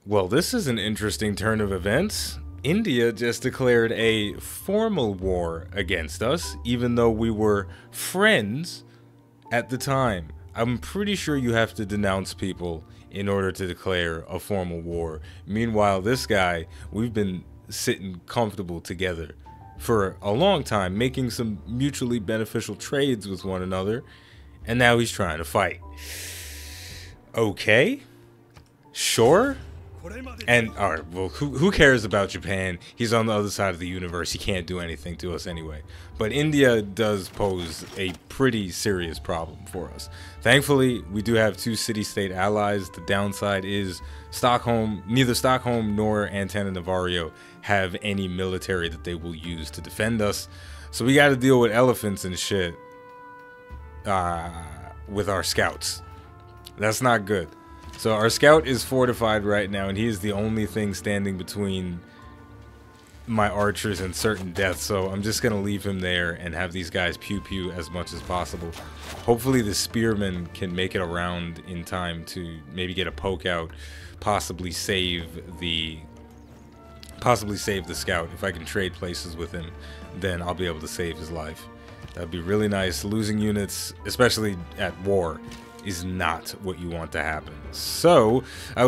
Well, this is an interesting turn of events. India just declared a formal war against us, even though we were friends at the time. I'm pretty sure you have to denounce people in order to declare a formal war. Meanwhile, this guy, we've been sitting comfortable together for a long time, making some mutually beneficial trades with one another, and now he's trying to fight. Okay, sure. And alright, well, who cares about Japan? He's on the other side of the universe. He can't do anything to us anyway. But India does pose a pretty serious problem for us. Thankfully, we do have two city-state allies. The downside is neither Stockholm nor Antananarivo have any military that they will use to defend us. So we got to deal with elephants and shit with our scouts. That's not good. So our scout is fortified right now, and he is the only thing standing between my archers and certain death. So I'm just going to leave him there and have these guys pew-pew as much as possible. Hopefully the spearmen can make it around in time to maybe get a poke out, possibly save the scout. If I can trade places with him, then I'll be able to save his life. That'd be really nice. Losing units, especially at war, is not what you want to happen. So I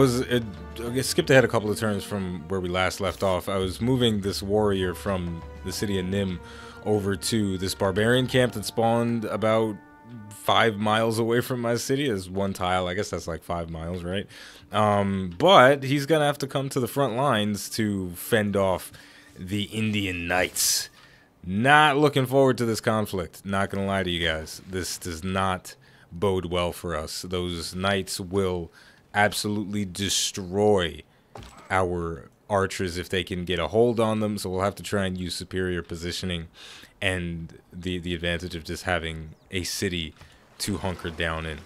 skipped ahead a couple of turns from where we last left off. I was moving this warrior from the city of Nim over to this barbarian camp that spawned about 5 miles away from my city. As one tile, I guess that's like 5 miles, right? But he's gonna have to come to the front lines to fend off the Indian Knights. Not looking forward to this conflict, not gonna lie to you guys. This does not bode well for us. Those knights will absolutely destroy our archers if they can get a hold on them, so we'll have to try and use superior positioning and the advantage of just having a city to hunker down in.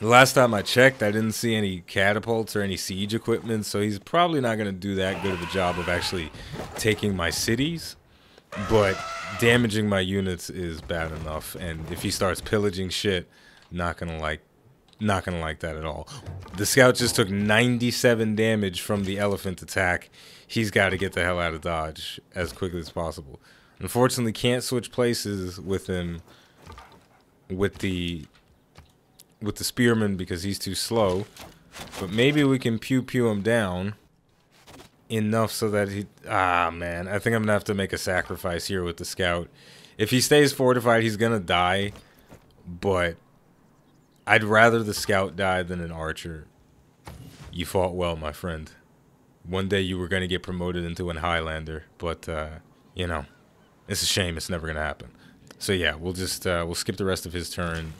The last time I checked, I didn't see any catapults or any siege equipment, so he's probably not going to do that good of a job of actually taking my cities. But damaging my units is bad enough, and if he starts pillaging shit, not gonna like that at all. The scout just took 97 damage from the elephant attack. He's got to get the hell out of Dodge as quickly as possible. Unfortunately, can't switch places with him with the spearman because he's too slow. But maybe we can pew him down enough so that he... man, I think I'm gonna have to make a sacrifice here with the scout. If he stays fortified, he's gonna die, but I'd rather the scout die than an archer. You fought well, my friend. One day you were gonna get promoted into an Highlander, but you know, it's a shame. It's never gonna happen. So yeah, we'll just we'll skip the rest of his turn.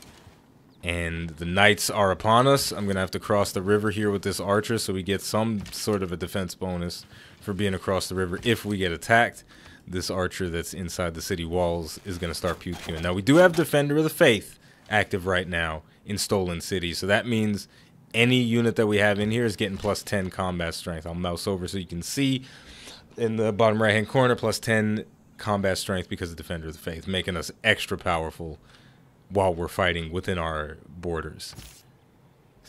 And the knights are upon us. I'm going to have to cross the river here with this archer so we get some sort of a defense bonus for being across the river if we get attacked. This archer that's inside the city walls is going to start pew-pewing. Now, we do have Defender of the Faith active right now in Stolen City, so that means any unit that we have in here is getting plus 10 combat strength. I'll mouse over so you can see in the bottom right-hand corner, plus 10 combat strength because of Defender of the Faith, making us extra powerful while we're fighting within our borders.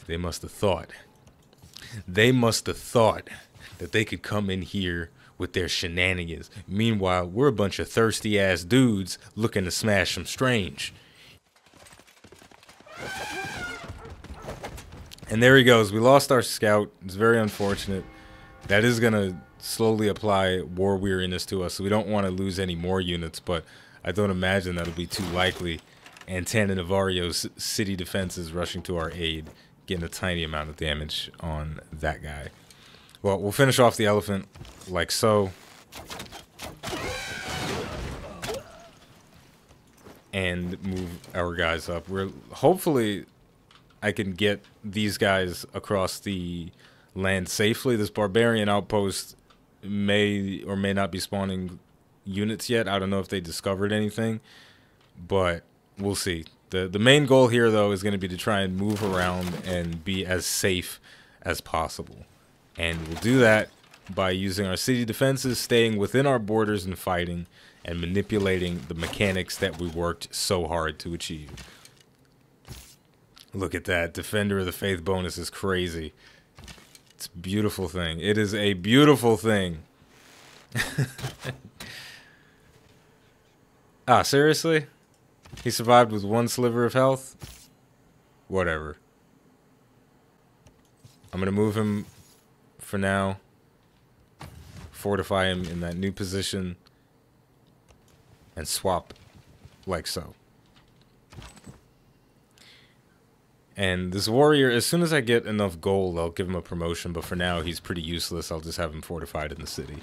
They must have thought that they could come in here with their shenanigans. Meanwhile, we're a bunch of thirsty ass dudes looking to smash some strange. And there he goes. We lost our scout. It's very unfortunate. That is gonna slowly apply war weariness to us, so we don't want to lose any more units, but I don't imagine that'll be too likely. Antananarivo's city defenses rushing to our aid, getting a tiny amount of damage on that guy. Well, we'll finish off the elephant like so. And move our guys up. Hopefully I can get these guys across the land safely. This barbarian outpost may or may not be spawning units yet. I don't know if they discovered anything, but we'll see. The main goal here, though, is going to be to try and move around and be as safe as possible. And we'll do that by using our city defenses, staying within our borders and fighting, and manipulating the mechanics that we worked so hard to achieve. Look at that. Defender of the Faith bonus is crazy. It's a beautiful thing. It is a beautiful thing. Ah, seriously? He survived with 1 sliver of health? Whatever. I'm gonna move him for now. Fortify him in that new position. And swap like so. And this warrior, as soon as I get enough gold, I'll give him a promotion. But for now, he's pretty useless. I'll just have him fortified in the city.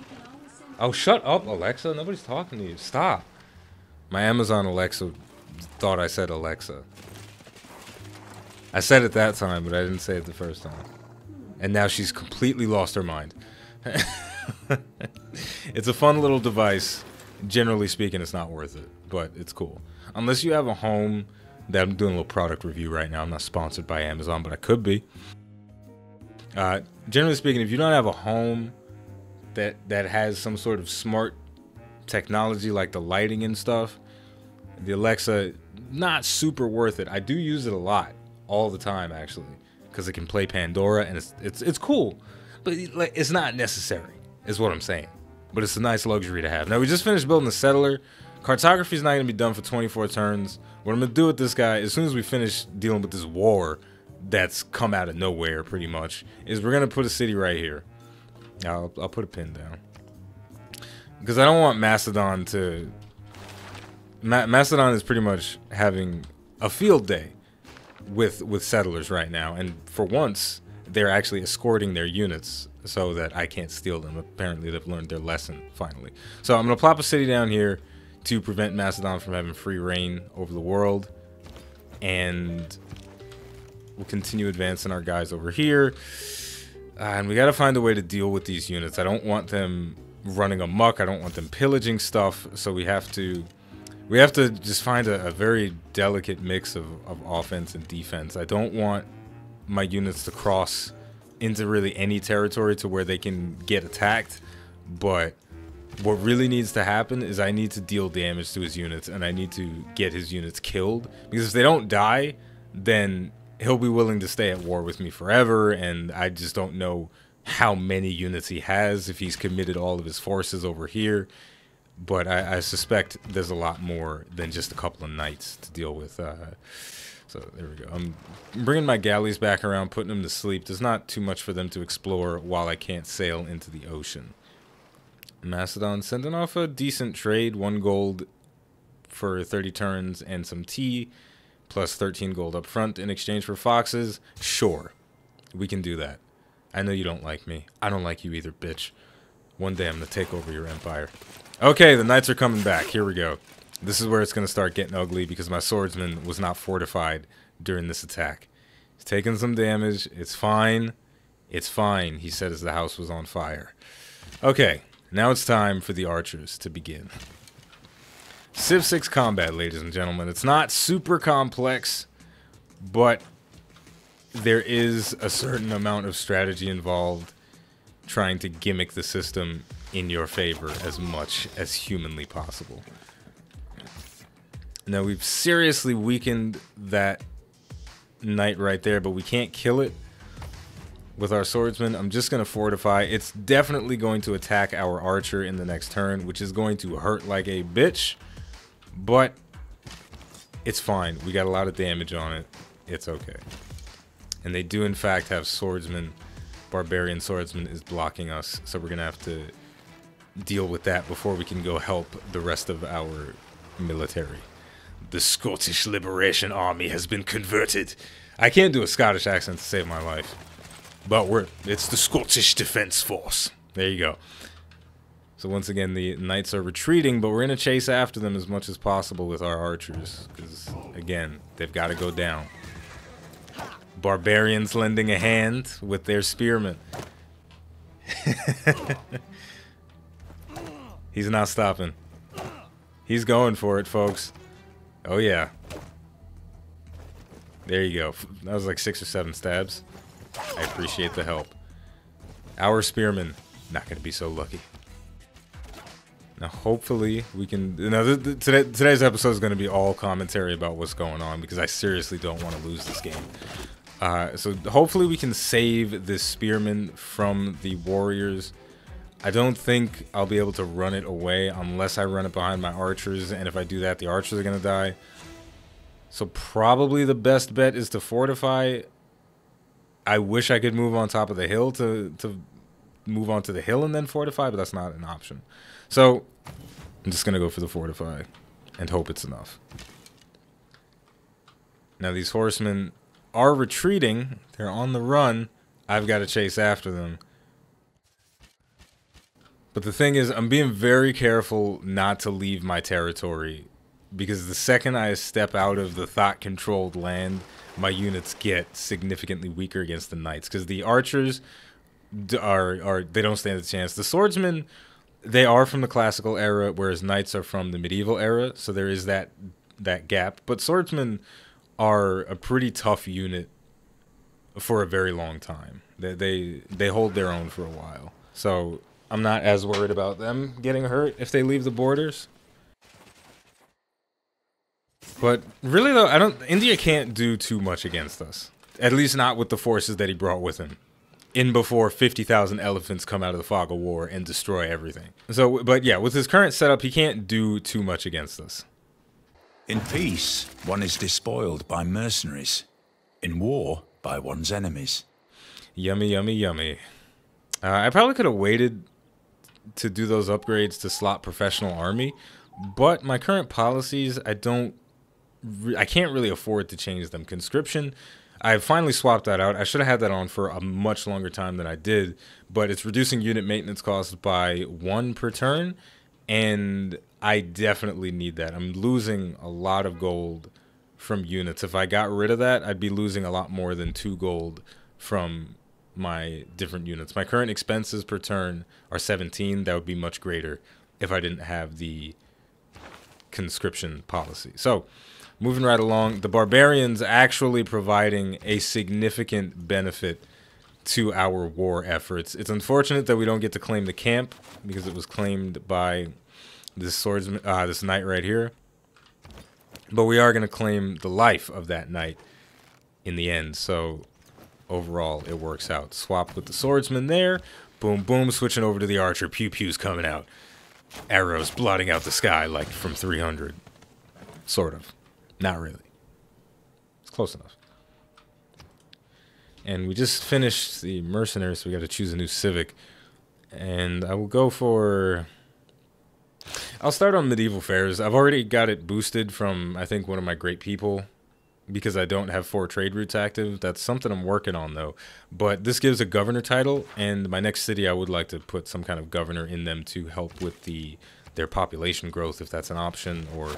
Oh, shut up, Alexa. Nobody's talking to you. Stop. My Amazon Alexa thought I said Alexa. I said it that time, but I didn't say it the first time. And now she's completely lost her mind. It's a fun little device. Generally speaking, it's not worth it, but it's cool. Unless you have a home that I'm doing a little product review right now. I'm not sponsored by Amazon, but I could be. Generally speaking, if you don't have a home that has some sort of smart technology like the lighting and stuff, the Alexa, not super worth it. I do use it a lot, all the time actually, because it can play Pandora and it's cool, but it's not necessary, is what I'm saying. But it's a nice luxury to have. Now we just finished building the settler. Cartography is not going to be done for 24 turns. What I'm going to do with this guy, as soon as we finish dealing with this war that's come out of nowhere pretty much, is we're going to put a city right here. I'll put a pin down. Because I don't want Macedon to... Macedon is pretty much having a field day with settlers right now. And for once, they're actually escorting their units so that I can't steal them. Apparently, they've learned their lesson, finally. So I'm going to plop a city down here to prevent Macedon from having free reign over the world. And we'll continue advancing our guys over here. And we got to find a way to deal with these units. I don't want them running amok. I don't want them pillaging stuff. So we have to just find a very delicate mix of offense and defense. I don't want my units to cross into really any territory to where they can get attacked, but what really needs to happen is I need to deal damage to his units, and I need to get his units killed, because if they don't die, then he'll be willing to stay at war with me forever, and I just don't know how many units he has if he's committed all of his forces over here. But I suspect there's a lot more than just a couple of knights to deal with. So there we go. I'm bringing my galleys back around, putting them to sleep. There's not too much for them to explore while I can't sail into the ocean. Macedon sending off a decent trade. 1 gold for 30 turns and some tea, plus 13 gold up front in exchange for foxes. Sure, we can do that. I know you don't like me. I don't like you either, bitch. One day I'm going to take over your empire. Okay, the knights are coming back. Here we go. This is where it's going to start getting ugly because my swordsman was not fortified during this attack. He's taking some damage. It's fine. It's fine, he said as the house was on fire. Okay, now it's time for the archers to begin. Civ VI combat, ladies and gentlemen. It's not super complex, but there is a certain amount of strategy involved trying to gimmick the system in your favor as much as humanly possible. Now, we've seriously weakened that knight right there, but we can't kill it with our swordsman. I'm just going to fortify. It's definitely going to attack our archer in the next turn, which is going to hurt like a bitch, but it's fine. We got a lot of damage on it. It's okay. And they do, in fact, have swordsmen. Barbarian swordsman is blocking us, so we're going to have to deal with that before we can go help the rest of our military. The Scottish Liberation Army has been converted. I can't do a Scottish accent to save my life, but it's the Scottish Defense Force. There you go. So once again, the knights are retreating, but we're going to chase after them as much as possible with our archers, because, again, they've got to go down. Barbarians lending a hand with their spearmen. He's not stopping. He's going for it, folks. Oh, yeah. There you go. That was like 6 or 7 stabs. I appreciate the help. Our spearmen, not going to be so lucky. Now, hopefully, we can... today's episode is going to be all commentary about what's going on, because I seriously don't want to lose this game. So hopefully we can save this spearman from the warriors. I don't think I'll be able to run it away unless I run it behind my archers, and if I do that, the archers are going to die. So probably the best bet is to fortify. I wish I could move on top of the hill to move onto the hill and then fortify, but that's not an option. So I'm just going to go for the fortify and hope it's enough. Now these horsemen are retreating. They're on the run. I've got to chase after them. But the thing is, I'm being very careful not to leave my territory, because the second I step out of the Thot-controlled land, my units get significantly weaker against the knights, because the archers they don't stand a chance. The swordsmen, they are from the classical era, whereas knights are from the medieval era, so there is that gap. But swordsmen are a pretty tough unit for a very long time. They hold their own for a while, so I'm not as worried about them getting hurt if they leave the borders. But really though, India can't do too much against us. At least not with the forces that he brought with him. In before 50,000 elephants come out of the fog of war and destroy everything. So, but yeah, with his current setup, he can't do too much against us. In peace, one is despoiled by mercenaries. In war, by one's enemies. Yummy, yummy, yummy. I probably could have waited to do those upgrades to slot professional army, but my current policies, I can't really afford to change them. Conscription, I finally swapped that out. I should have had that on for a much longer time than I did, but it's reducing unit maintenance costs by 1 per turn, and I definitely need that. I'm losing a lot of gold from units. If I got rid of that, I'd be losing a lot more than 2 gold from my different units. My current expenses per turn are 17. That would be much greater if I didn't have the conscription policy. So moving right along, the barbarians actually providing a significant benefit to our war efforts. It's unfortunate that we don't get to claim the camp because it was claimed by this swordsman, this knight right here, but we are going to claim the life of that knight in the end. So overall, it works out. Swap with the swordsman there. Boom, boom. Switching over to the archer. Pew pews coming out. Arrows blotting out the sky like from 300. Sort of. Not really. It's close enough. And we just finished the mercenaries, so we got to choose a new civic. And I will go for... I'll start on medieval fairs. I've already got it boosted from, I think, one of my great people, because I don't have 4 trade routes active. That's something I'm working on, though. But this gives a governor title, and my next city, I would like to put some kind of governor in them to help with their population growth, if that's an option. Or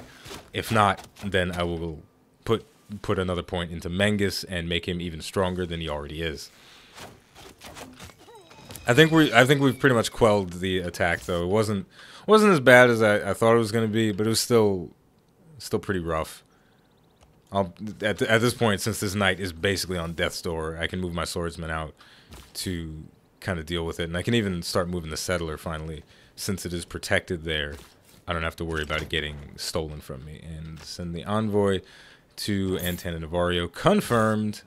if not, then I will put another point into Mengus and make him even stronger than he already is. I think we've pretty much quelled the attack, though. It wasn't as bad as I thought it was going to be, but it was still pretty rough. At this point, since this knight is basically on death's door, I can move my swordsman out to kind of deal with it. And I can even start moving the settler finally. Since it is protected there, I don't have to worry about it getting stolen from me. And send the envoy to Antananarivo. Confirmed.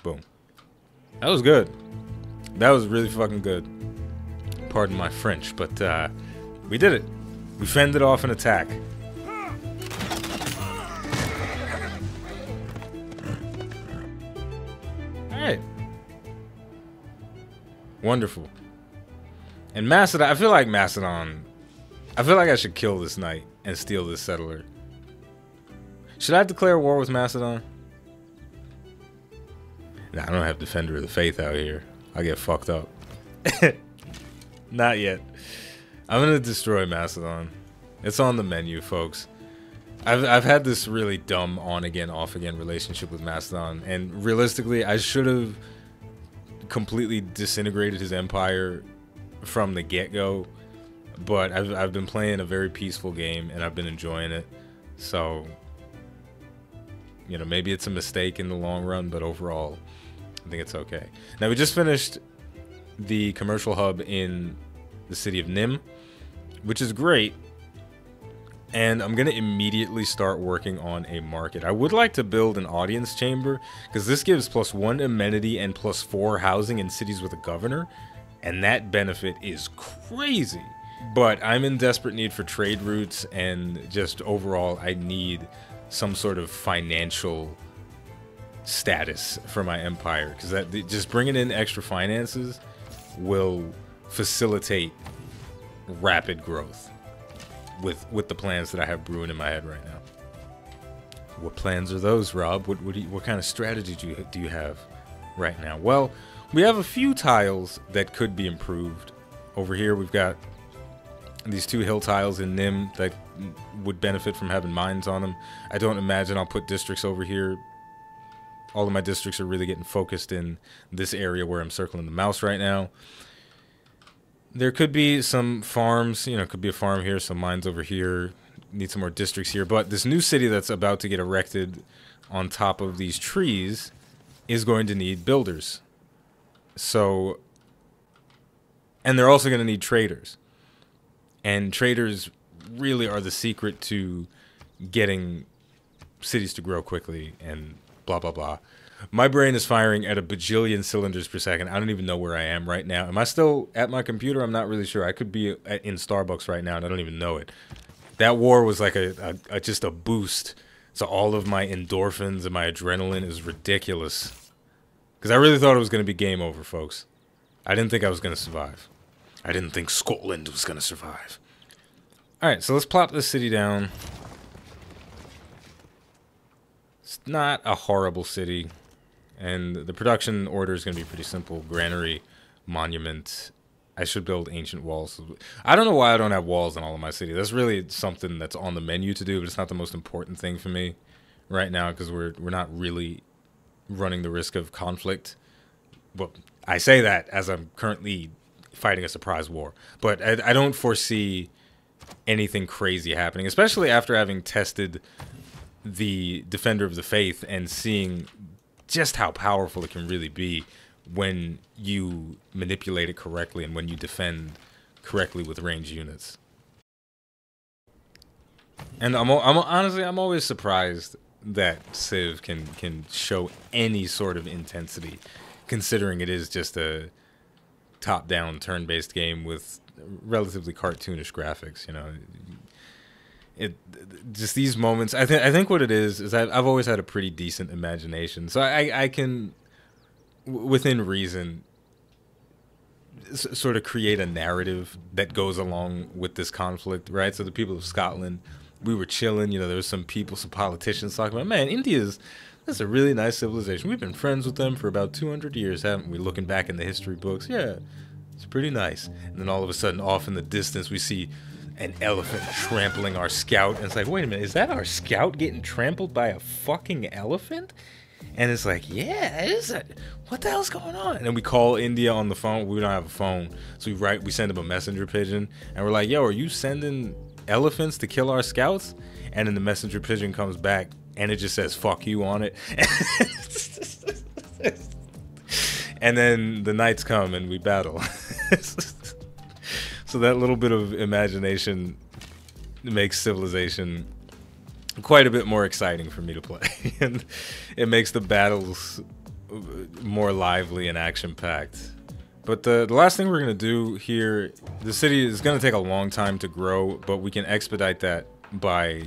Boom. That was good. That was really fucking good. Pardon my French, but we did it. We fended off an attack. Alright. Wonderful. And Macedon, I feel like I should kill this knight and steal this settler. Should I declare war with Macedon? Nah, I don't have Defender of the Faith out here. I get fucked up. Not yet. I'm gonna destroy Macedon. It's on the menu, folks. I've had this really dumb on-again, off-again relationship with Macedon, and realistically, I should have completely disintegrated his empire from the get-go, but I've been playing a very peaceful game, and I've been enjoying it, so, you know, maybe it's a mistake in the long run, but overall, I think it's okay. Now, we just finished the commercial hub in the city of Nim, which is great. And I'm going to immediately start working on a market. I would like to build an audience chamber, because this gives +1 amenity and +4 housing in cities with a governor. And that benefit is crazy. But I'm in desperate need for trade routes, and just overall, I need some sort of financial status for my empire. Because that just bringing in extra finances will facilitate rapid growth with the plans that I have brewing in my head right now. What plans are those, Rob? What kind of strategy do you have right now? Well, we have a few tiles that could be improved. Over here, we've got these 2 hill tiles in Nim that would benefit from having mines on them. I don't imagine I'll put districts over here. All of my districts are really getting focused in this area where I'm circling the mouse right now. There could be some farms, you know, could be a farm here, some mines over here, need some more districts here. But this new city that's about to get erected on top of these trees is going to need builders. So, and they're also going to need traders. And traders really are the secret to getting cities to grow quickly and blah, blah, blah. My brain is firing at a bajillion cylinders per second. I don't even know where I am right now. Am I still at my computer? I'm not really sure. I could be in Starbucks right now, and I don't even know it. That war was like just a boost. So all of my endorphins and my adrenaline is ridiculous. Because I really thought it was going to be game over, folks. I didn't think I was going to survive. I didn't think Scotland was going to survive. All right, so let's plop this city down. It's not a horrible city. And the production order is going to be pretty simple. Granary, monument. I should build ancient walls. I don't know why I don't have walls in all of my cities. That's really something that's on the menu to do, but it's not the most important thing for me right now because we're not really running the risk of conflict. Well, I say that as I'm currently fighting a surprise war. But I don't foresee anything crazy happening, especially after having tested the Defender of the Faith and seeing just how powerful it can really be when you manipulate it correctly and when you defend correctly with ranged units. And I'm honestly always surprised that Civ can show any sort of intensity, considering it is just a top-down turn-based game with relatively cartoonish graphics. You know, just these moments. I think what it is I've always had a pretty decent imagination, so I can, within reason, sort of create a narrative that goes along with this conflict, right? So the people of Scotland, we were chilling. You know, there was some people, some politicians talking about, man, that's a really nice civilization. We've been friends with them for about 200 years, haven't we? Looking back in the history books, yeah, it's pretty nice. And then all of a sudden, off in the distance, we see an elephant trampling our scout. And it's like, wait a minute, is that our scout getting trampled by a fucking elephant? And it's like, yeah, is it? What the hell's going on? And then we call India on the phone. We don't have a phone. So we send them a messenger pigeon. And we're like, yo, are you sending elephants to kill our scouts? And then the messenger pigeon comes back and it just says, fuck you on it. And then the knights come and we battle. So that little bit of imagination makes Civilization quite a bit more exciting for me to play. And it makes the battles more lively and action-packed. But the last thing we're going to do here, the city is going to take a long time to grow, but we can expedite that by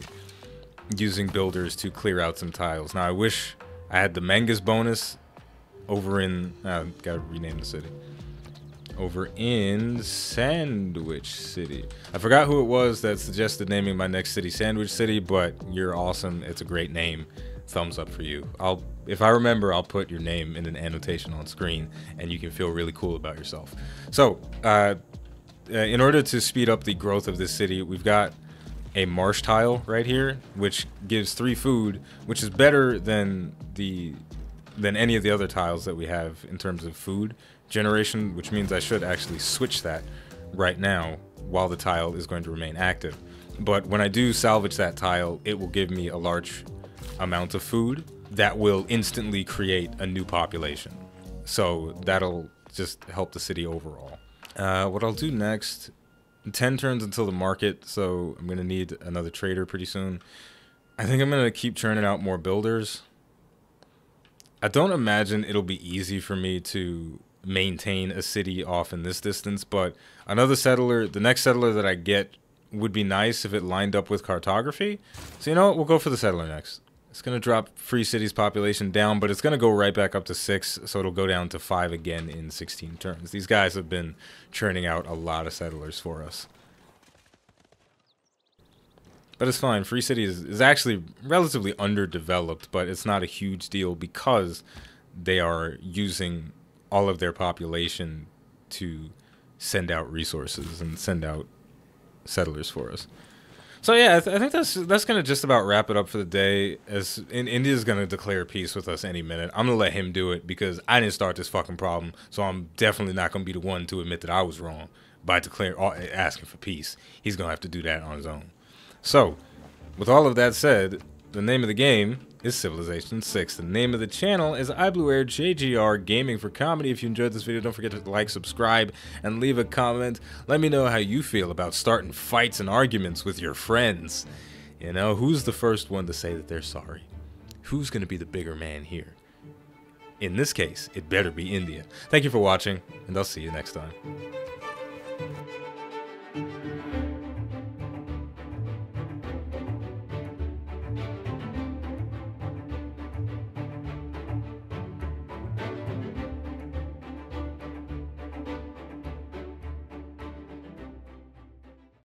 using builders to clear out some tiles. Now, I wish I had the Mangas bonus over in... gotta rename the city. Over in Sandwich City. I forgot who it was that suggested naming my next city Sandwich City, but you're awesome. It's a great name. Thumbs up for you. If I remember, I'll put your name in an annotation on screen, and you can feel really cool about yourself. So, in order to speed up the growth of this city, we've got a marsh tile right here, which gives 3 food, which is better than any of the other tiles that we have in terms of food generation, which means I should actually switch that right now while the tile is going to remain active. But when I do salvage that tile, it will give me a large amount of food that will instantly create a new population. So that'll just help the city overall. What I'll do next 10 turns until the market, so I'm going to need another trader pretty soon. I think I'm going to keep churning out more builders. I don't imagine it'll be easy for me to maintain a city off in this distance, but another settler, the next settler that I get would be nice if it lined up with cartography. So you know what? We'll go for the settler next. It's going to drop Free City's population down, but it's going to go right back up to 6, so it'll go down to 5 again in 16 turns. These guys have been churning out a lot of settlers for us. But it's fine. Free City is actually relatively underdeveloped, but it's not a huge deal because they are using all of their population to send out resources and send out settlers for us. So yeah, I think that's gonna just about wrap it up for the day. As India's gonna declare peace with us any minute. I'm gonna let him do it because I didn't start this fucking problem, so I'm definitely not gonna be the one to admit that I was wrong by asking for peace. He's gonna have to do that on his own. So, with all of that said, the name of the game is Civilization VI. The name of the channel is iBluairJgR Gaming for Comedy. If you enjoyed this video, don't forget to like, subscribe, and leave a comment. Let me know how you feel about starting fights and arguments with your friends. You know, who's the first one to say that they're sorry? Who's going to be the bigger man here? In this case, it better be India. Thank you for watching, and I'll see you next time.